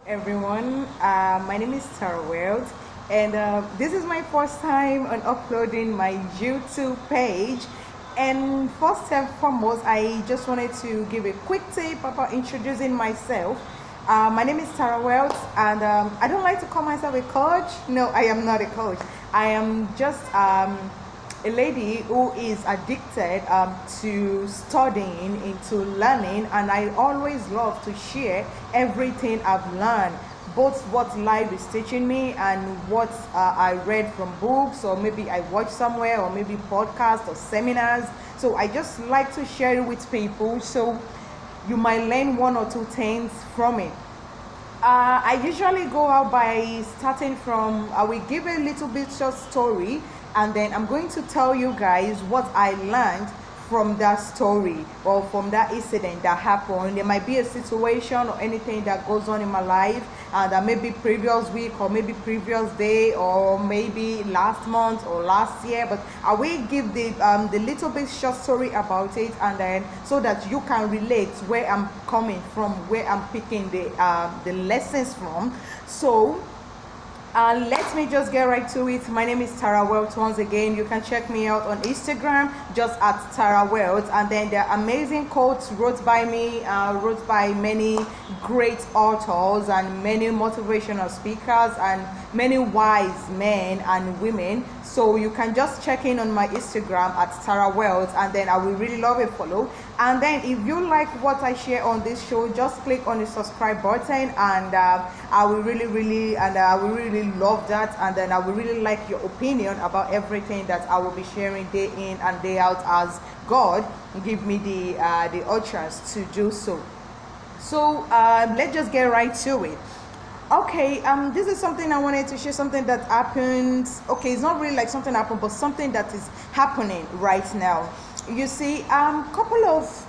Everyone. My name is Tara Weld, and this is my first time on uploading my YouTube page. And first and foremost, I just wanted to give a quick tip about introducing myself. My name is Tara Weld, and I don't like to call myself a coach. No, I am not a coach. I am just a lady who is addicted to studying, into learning, and I always love to share everything I've learned, both what life is teaching me and what I read from books, or maybe I watch somewhere, or maybe podcasts or seminars. So I just like to share it with people, so you might learn one or two things from it. I usually go out by starting from, I will give a little bit short story, and then I'm going to tell you guys what I learned from that story or from that incident that happened. There might be a situation or anything that goes on in my life, that maybe previous week or maybe previous day or maybe last month or last year, but I will give the little bit short story about it, and then so that you can relate where I'm coming from, where I'm picking the lessons from. So let me just get right to it. My name is Tara Welt. Once again, you can check me out on Instagram just at Tara Welt. And then there are amazing quotes wrote by me, wrote by many great authors and many motivational speakers and many wise men and women. So you can just check in on my Instagram at Tara Welt, and then I will really love a follow. And then if you like what I share on this show, just click on the subscribe button, and I will really love that, and then I will really like your opinion about everything that I will be sharing day in and day out as God give me the utterance to do so. So let's just get right to it. Okay, this is something I wanted to share, something that happened. Okay, it's not really like something happened, but something that is happening right now. You see, couple of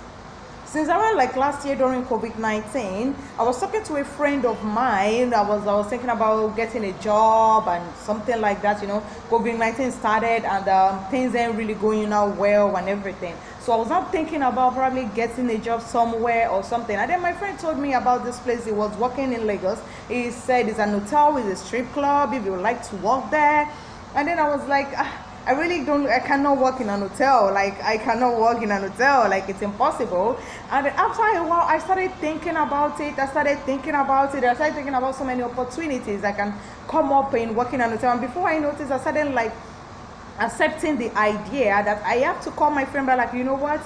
since around like last year during COVID-19, I was talking to a friend of mine. I was thinking about getting a job and something like that. COVID-19 started, and things ain't really going out well and everything. So I was not thinking about probably getting a job somewhere or something. And then my friend told me about this place. He was working in Lagos. He said it's an hotel with a strip club if you would like to work there. And then I was like, I cannot work in an hotel. Like, I cannot work in an hotel. Like, it's impossible. And after a while, I started thinking about it. I started thinking about so many opportunities that can come up in working in an hotel. And before I noticed, I started like accepting the idea that I have to call my friend back, like, you know what?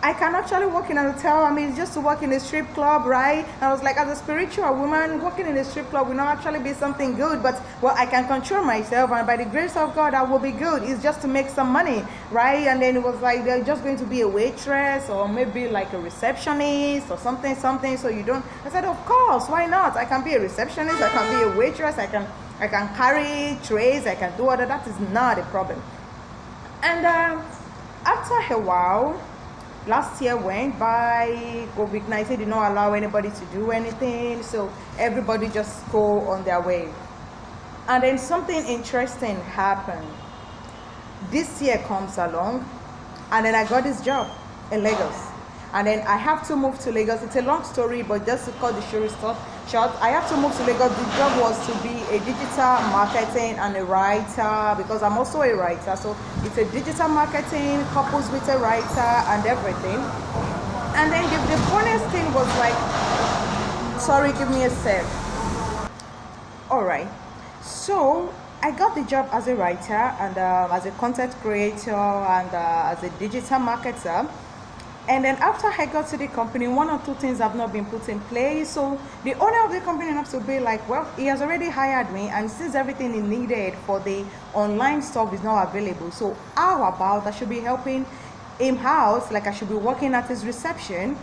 I can actually work in a hotel. I mean, just to work in a strip club, right? And I was like, as a spiritual woman, working in a strip club will not actually be something good, but well, I can control myself, and by the grace of God, I will be good. It's just to make some money, right? And then it was like, they're just going to be a waitress or maybe like a receptionist or something. So you don't. I said, of course, why not? I can be a receptionist. I can be a waitress. I can carry trays. I can do all that. That is not a problem. And after a while, last year went by. COVID-19 did not allow anybody to do anything, so everybody just go on their way. And then something interesting happened. This year comes along, and then I got this job in Lagos. And then I have to move to Lagos. It's a long story, but just to cut the story short, I have to move to Lagos. The job was to be a digital marketing and a writer, because I'm also a writer. So it's a digital marketing couples with a writer and everything. And then the funniest thing was like, sorry, give me a sec. All right. So I got the job as a writer and as a content creator and as a digital marketer. And then after I got to the company, one or two things have not been put in place. So the owner of the company has to be like, well, he has already hired me, and since everything he needed for the online stuff is not available, so how about I should be helping him out, like I should be working at his reception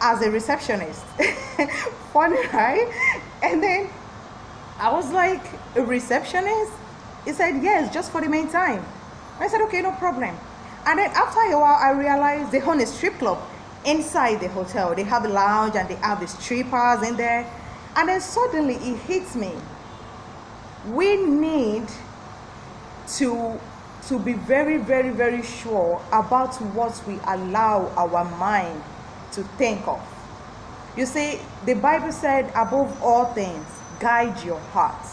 as a receptionist. Funny, right? And then I was like, a receptionist? He said, yes, just for the meantime. I said, okay, no problem. And then after a while, I realized they own a strip club inside the hotel. They have a lounge and they have the strippers in there. And then suddenly it hits me. We need to be very, very, very sure about what we allow our mind to think of. You see, the Bible said, above all things, guide your heart.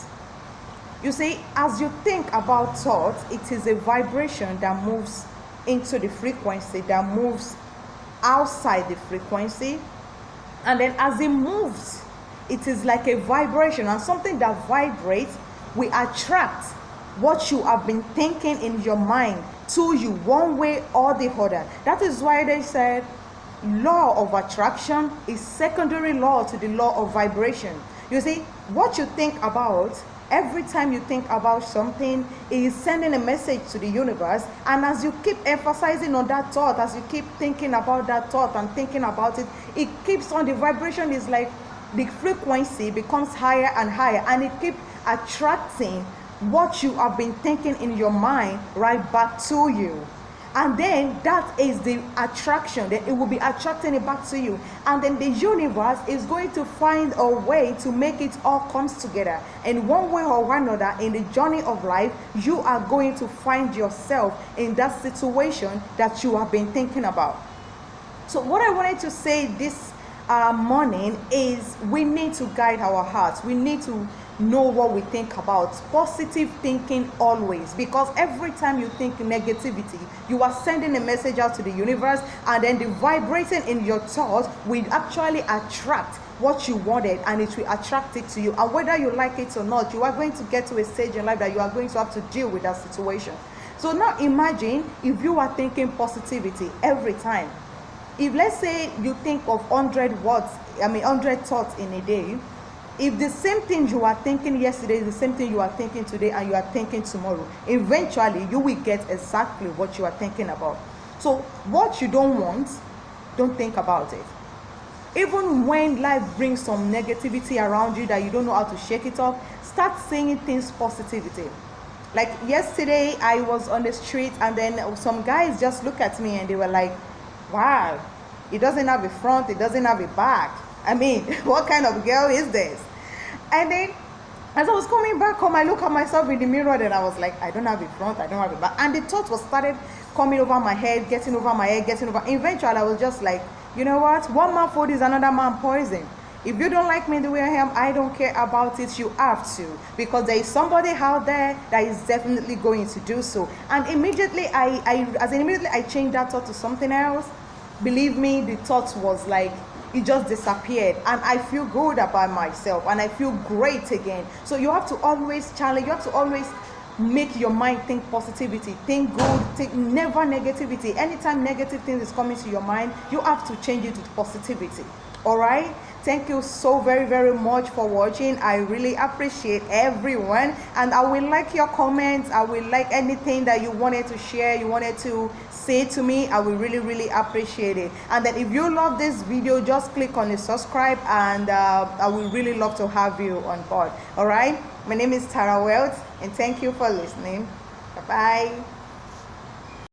You see, as you think about thought, it is a vibration that moves into the frequency, that moves outside the frequency. And then as it moves, it is like a vibration, and something that vibrates will attract what you have been thinking in your mind to you, one way or the other. That is why they said law of attraction is secondary law to the law of vibration. You see, what you think about, every time you think about something, it is sending a message to the universe. And as you keep emphasizing on that thought, as you keep thinking about that thought and thinking about it, it keeps on, the vibration is like, the frequency becomes higher and higher, and it keeps attracting what you have been thinking in your mind right back to you. And then that is the attraction, that it will be attracting it back to you. And then the universe is going to find a way to make it all comes together. And one way or another, in the journey of life, you are going to find yourself in that situation that you have been thinking about. So what I wanted to say this morning is, we need to guide our hearts. We need to know what we think about. Positive thinking always, because every time you think negativity, you are sending a message out to the universe, and then the vibrating in your thoughts will actually attract what you wanted, and it will attract it to you. And whether you like it or not, you are going to get to a stage in life that you are going to have to deal with that situation. So now imagine if you are thinking positivity every time. If, let's say, you think of 100 thoughts in a day, if the same thing you are thinking yesterday is the same thing you are thinking today and you are thinking tomorrow, eventually you will get exactly what you are thinking about. So what you don't want, don't think about it. Even when life brings some negativity around you that you don't know how to shake it off, start saying things positivity. Like yesterday, I was on the street, and then some guys just looked at me and they were like, wow, it doesn't have a front, it doesn't have a back. I mean, what kind of girl is this? And then as I was coming back home, I look at myself in the mirror, and I was like, I don't have a front, I don't have a back. And the thought was started coming over my head, getting over my head, getting over. Eventually, I was just like, you know what? One man food is another man poison. If you don't like me the way I am, I don't care about it. You have to, because there is somebody out there that is definitely going to do so. And immediately, I changed that thought to something else. Believe me, the thought was like, it just disappeared, and I feel good about myself, and I feel great again. So you have to always challenge, you have to always make your mind think positivity, think good, think never negativity. Anytime negative things is coming to your mind, you have to change it to positivity. All right, thank you so very, very much for watching. I really appreciate everyone, and I will like your comments. I will like anything that you wanted to share, you wanted to say to me. I will really, really appreciate it. And then if you love this video, just click on the subscribe, and I will really love to have you on board. All right, my name is Tara Wealth, and thank you for listening. Bye bye.